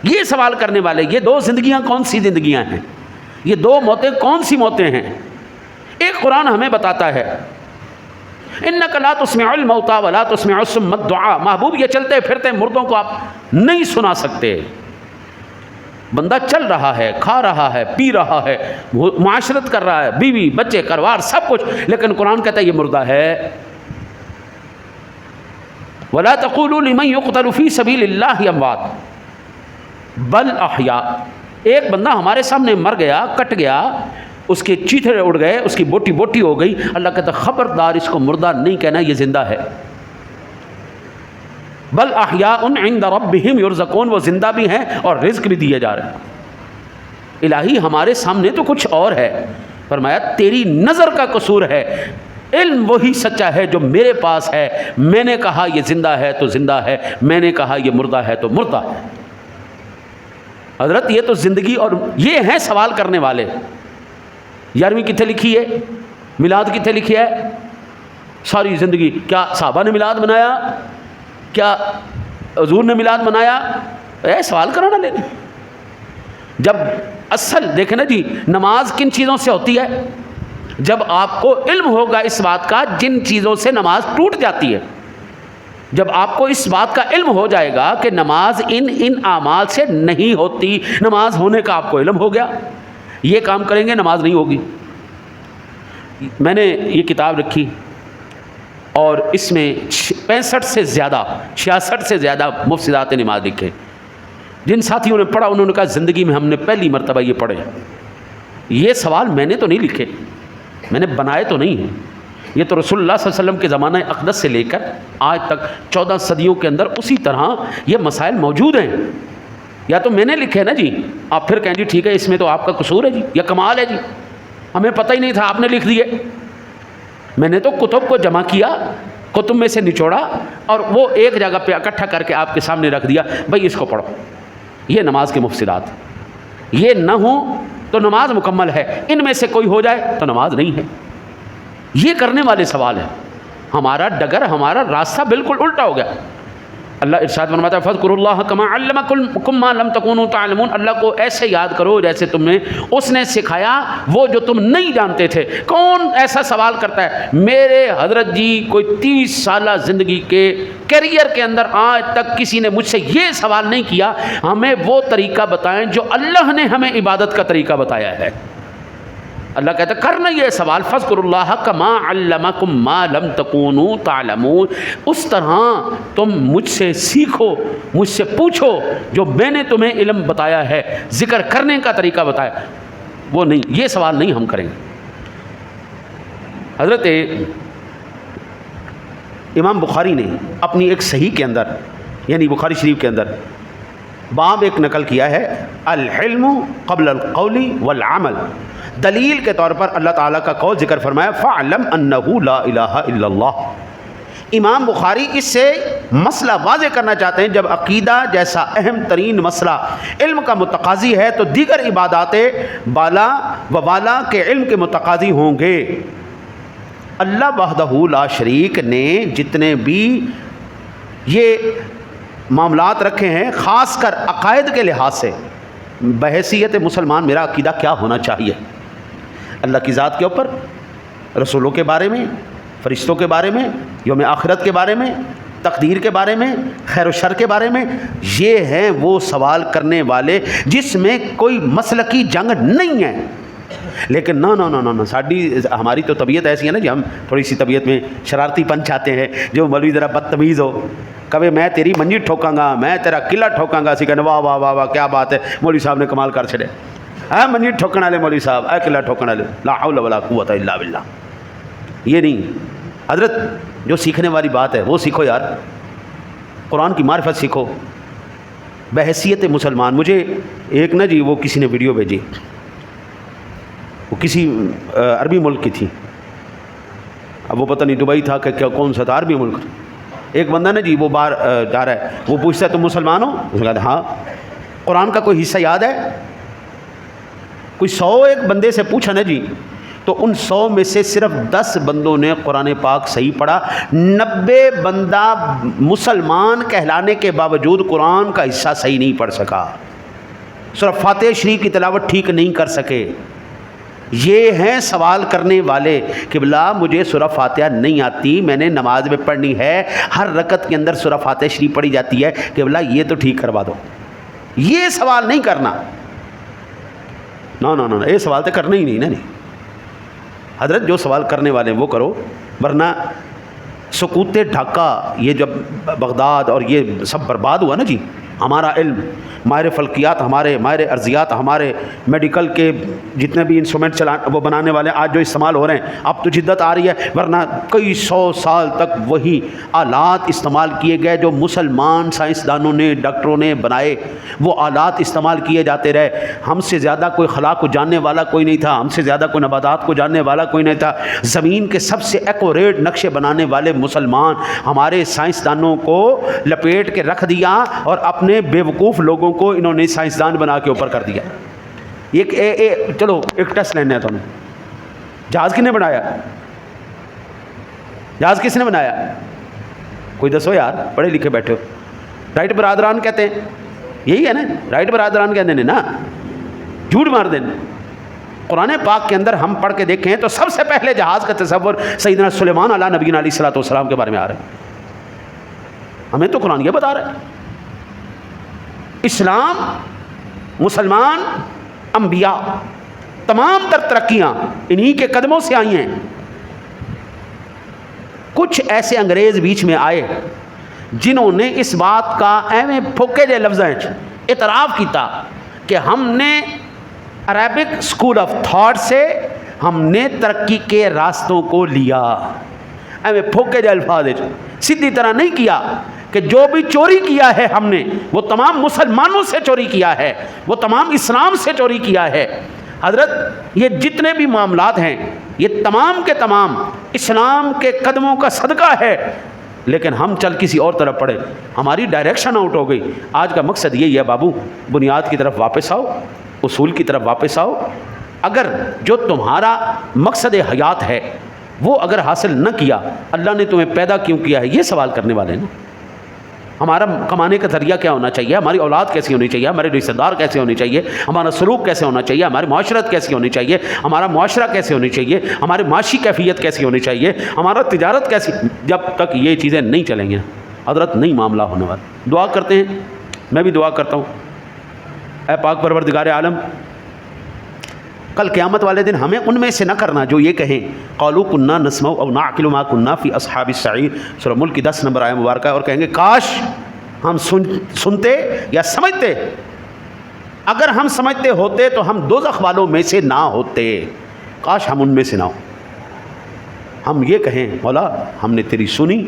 یہ سوال کرنے والے, یہ دو زندگیاں کون سی زندگیاں ہیں, یہ دو موتیں کون سی موتیں ہیں؟ ایک قرآن ہمیں بتاتا ہے انک لا تسمع الموتى ولا تسمع الصم الدعاء. محبوب یہ چلتے پھرتے مردوں کو آپ نہیں سنا سکتے. بندہ چل رہا ہے, کھا رہا ہے, پی رہا ہے, معاشرت کر رہا ہے, بیوی بچے کروار سب کچھ, لیکن قرآن کہتا ہے یہ مردہ ہے. ولا تقولوا لمن يقتل في سبيل الله اموات بل احیاء. ایک بندہ ہمارے سامنے مر گیا, کٹ گیا, اس کے چیتھڑے اڑ گئے, اس کی بوٹی بوٹی ہو گئی. اللہ کہتا خبردار اس کو مردہ نہیں کہنا, یہ زندہ ہے. بل احیاء عند ربهم یرزقون, وہ زندہ بھی ہیں اور رزق بھی دیے جا رہے ہیں. الہی ہمارے سامنے تو کچھ اور ہے. فرمایا تیری نظر کا قصور ہے, علم وہی سچا ہے جو میرے پاس ہے. میں نے کہا یہ زندہ ہے تو زندہ ہے, میں نے کہا یہ مردہ ہے تو مردہ ہے. حضرت یہ تو زندگی, اور یہ ہیں سوال کرنے والے. 11ویں کتنے لکھی ہے, میلاد کتنے لکھی ہے, ساری زندگی. کیا صحابہ نے میلاد منایا, کیا حضور نے میلاد منایا؟ سوال کرانا لینے. جب اصل دیکھیں نا جی, نماز کن چیزوں سے ہوتی ہے؟ جب آپ کو علم ہوگا اس بات کا جن چیزوں سے نماز ٹوٹ جاتی ہے. جب آپ کو اس بات کا علم ہو جائے گا کہ نماز ان اعمال سے نہیں ہوتی, نماز ہونے کا آپ کو علم ہو گیا, یہ کام کریں گے نماز نہیں ہوگی. میں نے یہ کتاب رکھی اور اس میں 65 سے زیادہ 66 سے زیادہ مفسدات نماز لکھے. جن ساتھیوں نے پڑھا انہوں نے کہا زندگی میں ہم نے پہلی مرتبہ یہ پڑھے. یہ سوال میں نے تو نہیں لکھے, میں نے بنائے تو نہیں ہیں, یہ تو رسول اللہ صلی اللہ علیہ وسلم کے زمانہ اقدس سے لے کر آج تک 14 صدیوں کے اندر اسی طرح یہ مسائل موجود ہیں. یا تو میں نے لکھے نا جی, آپ پھر کہیں جی ٹھیک ہے اس میں تو آپ کا قصور ہے جی, یا کمال ہے جی, ہمیں پتہ ہی نہیں تھا آپ نے لکھ دیے. میں نے تو کتب کو جمع کیا, کتب میں سے نچوڑا اور وہ ایک جگہ پہ اکٹھا کر کے آپ کے سامنے رکھ دیا, بھائی اس کو پڑھو. یہ نماز کے مفسدات, یہ نہ ہوں تو نماز مکمل ہے, ان میں سے کوئی ہو جائے تو نماز نہیں ہے. یہ کرنے والے سوال ہیں. ہمارا ڈگر, ہمارا راستہ بالکل الٹا ہو گیا. اللہ ارشاد فرماتا ہے فاذکروا اللہ کما علمکم ما لم تکونوا تعلمون. اللہ کو ایسے یاد کرو جیسے تمہیں اس نے سکھایا وہ جو تم نہیں جانتے تھے. کون ایسا سوال کرتا ہے؟ میرے حضرت جی کوئی 30 سالہ زندگی کے کیریئر کے اندر آج تک کسی نے مجھ سے یہ سوال نہیں کیا ہمیں وہ طریقہ بتائیں جو اللہ نے ہمیں عبادت کا طریقہ بتایا ہے. اللہ کہتا ہے کرنا یہ سوال فاذکروا اللہ کما علمکم ما لم تکونوا تعلمون. اس طرح تم مجھ سے سیکھو, مجھ سے پوچھو جو میں نے تمہیں علم بتایا ہے, ذکر کرنے کا طریقہ بتایا. وہ نہیں, یہ سوال نہیں ہم کریں گے. حضرت امام بخاری نے اپنی ایک صحیح کے اندر, یعنی بخاری شریف کے اندر باب ایک نقل کیا ہے, العلم قبل القول والعمل. دلیل کے طور پر اللہ تعالیٰ کا قول ذکر فرمایا فَعْلَمْ أَنَّهُ لَا إِلَهَ إِلَّا اللَّهُ. امام بخاری اس سے مسئلہ واضح کرنا چاہتے ہیں جب عقیدہ جیسا اہم ترین مسئلہ علم کا متقاضی ہے تو دیگر عبادات بالا و والا کے علم کے متقاضی ہوں گے. اللہ وحدہ لا شریک نے جتنے بھی یہ معاملات رکھے ہیں خاص کر عقائد کے لحاظ سے, بحیثیت مسلمان میرا عقیدہ کیا ہونا چاہیے اللہ کی ذات کے اوپر, رسولوں کے بارے میں, فرشتوں کے بارے میں, یوم آخرت کے بارے میں, تقدیر کے بارے میں, خیر و شر کے بارے میں. یہ ہیں وہ سوال کرنے والے جس میں کوئی مسلکی جنگ نہیں ہے. لیکن نہ ہماری تو طبیعت ایسی ہے نا جی, ہم تھوڑی سی طبیعت میں شرارتی پن چاہتے ہیں. جو مولوی ذرا بدتمیز ہو, کبھی میں تیری منجی ٹھوکاں گا, میں تیرا قلعہ ٹھوکاں گا, اسی کہنے واہ واہ واہ واہ کیا بات ہے, مولوی صاحب نے کمال کر چھڑے. ہاں منجی ٹھوکنے والے مولوی صاحب, اے قلعہ ٹھوکنے والے, لا حول ولا قوت الا باللہ. یہ نہیں حضرت, جو سیکھنے والی بات ہے وہ سیکھو یار, قرآن کی معرفت سیکھو بحیثیت مسلمان. مجھے ایک نا جی وہ کسی نے ویڈیو بھیجی, وہ کسی عربی ملک کی تھی, اب وہ پتہ نہیں دبئی تھا کہ کیا کون سا تھا, عربی ملک. ایک بندہ نا جی وہ باہر جا رہا ہے, وہ پوچھتا ہے تم مسلمان ہو؟ اس نے کہا ہاں. قرآن کا کوئی حصہ یاد ہے؟ کوئی 100 ایک بندے سے پوچھا نا جی, تو ان 100 میں سے صرف 10 بندوں نے قرآن پاک صحیح پڑھا. 90 بندہ مسلمان کہلانے کے باوجود قرآن کا حصہ صحیح نہیں پڑھ سکا, صرف فاتحہ شریف کی تلاوت ٹھیک نہیں کر سکے. یہ ہیں سوال کرنے والے کہ بلا مجھے سورہ فاتحہ نہیں آتی, میں نے نماز میں پڑھنی ہے, ہر رکعت کے اندر سورہ فاتحہ شریف پڑھی جاتی ہے, کہ بلا یہ تو ٹھیک کروا دو. یہ سوال نہیں کرنا, نہ یہ سوال تو کرنا ہی نہیں نا. نہیں حضرت, جو سوال کرنے والے ہیں وہ کرو, ورنہ سکوت ڈھاکہ یہ جب بغداد اور یہ سب برباد ہوا نا جی, ہمارا علم، ماہر فلکیات ہمارے، ماہر ارضیات ہمارے، میڈیکل کے جتنے بھی انسٹرومنٹ وہ بنانے والے آج جو استعمال ہو رہے ہیں، اب تو جدت آ رہی ہے، ورنہ کئی سو سال تک وہی آلات استعمال کیے گئے جو مسلمان سائنسدانوں نے، ڈاکٹروں نے بنائے، وہ آلات استعمال کیے جاتے رہے۔ ہم سے زیادہ کوئی خلا کو جاننے والا کوئی نہیں تھا، ہم سے زیادہ کوئی نباتات کو جاننے والا کوئی نہیں تھا۔ زمین کے سب سے ایکوریٹ نقشے بنانے والے مسلمان ہمارے سائنسدانوں کو لپیٹ کے رکھ دیا اور اپنے بیوقوف لوگوں کو انہوں نے سائنسدان بنا کے اوپر کر دیا۔ چلو ایک ٹیسٹ لینا ہے تمہیں، جہاز کس نے بنایا؟ جہاز کس نے بنایا؟ کوئی دسو یار، پڑھے لکھے بیٹھے ہو۔ رائٹ برادران کہتے ہیں، یہی ہے نا، رائٹ برادران کہتے ہیں نا، جھوٹ مار دینا۔ قرآن پاک کے اندر ہم پڑھ کے دیکھیں تو سب سے پہلے جہاز کا تصور سیدنا سلیمان علیہ نبینا علیہ الصلوۃ والسلام کے بارے میں آ رہا ہے۔ ہمیں تو قرآن یہ بتا رہا ہے۔ اسلام، مسلمان، انبیاء، تمام تر ترقیاں انہی کے قدموں سے آئی ہیں۔ کچھ ایسے انگریز بیچ میں آئے جنہوں نے اس بات کا ایویں پھوکے جے لفظیں اعتراف کیتا کہ ہم نے عربک اسکول آف تھاٹ سے ہم نے ترقی کے راستوں کو لیا۔ ایویں پھوکے جے الفاظ سیدھی طرح نہیں کیا کہ جو بھی چوری کیا ہے ہم نے وہ تمام مسلمانوں سے چوری کیا ہے، وہ تمام اسلام سے چوری کیا ہے۔ حضرت یہ جتنے بھی معاملات ہیں یہ تمام کے تمام اسلام کے قدموں کا صدقہ ہے، لیکن ہم چل کسی اور طرف پڑے، ہماری ڈائریکشن آؤٹ ہو گئی۔ آج کا مقصد یہی ہے بابو، بنیاد کی طرف واپس آؤ، اصول کی طرف واپس آؤ۔ اگر جو تمہارا مقصد حیات ہے وہ اگر حاصل نہ کیا، اللہ نے تمہیں پیدا کیوں کیا ہے، یہ سوال کرنے والے ہیں نا۔ ہمارا کمانے کا ذریعہ کیا ہونا چاہیے، ہماری اولاد کیسی ہونی چاہیے، ہمارے رشتہ دار کیسے ہونے چاہیے، ہمارا سلوک کیسے ہونا چاہیے، ہماری معاشرت کیسی ہونی چاہیے، ہمارا معاشرہ کیسے ہونی چاہیے، ہماری معاشی کیفیت کیسی ہونی چاہیے، ہمارا تجارت کیسی، جب تک یہ چیزیں نہیں چلیں گے حضرت نہیں معاملہ ہونے والا۔ دعا کرتے ہیں، میں بھی دعا کرتا ہوں، اے پاک پروردگار عالم، کل قیامت والے دن ہمیں ان میں سے نہ کرنا جو یہ کہیں قالوا كنا نسمع او نعقل ما كنا في اصحاب السعیر، سورہ ملک کی 10 نمبر آیہ مبارکہ ہے، اور کہیں گے کاش ہم سنتے یا سمجھتے، اگر ہم سمجھتے ہوتے تو ہم دوزخ والوں میں سے نہ ہوتے، کاش ہم ان میں سے نہ ہوں۔ ہم یہ کہیں مولا ہم نے تیری سنی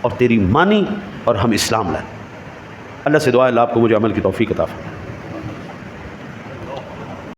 اور تیری مانی اور ہم اسلام لائے۔ اللہ سے دعا ہے اللہ آپ کو مجھے عمل کی توفیق عطا فرمائے۔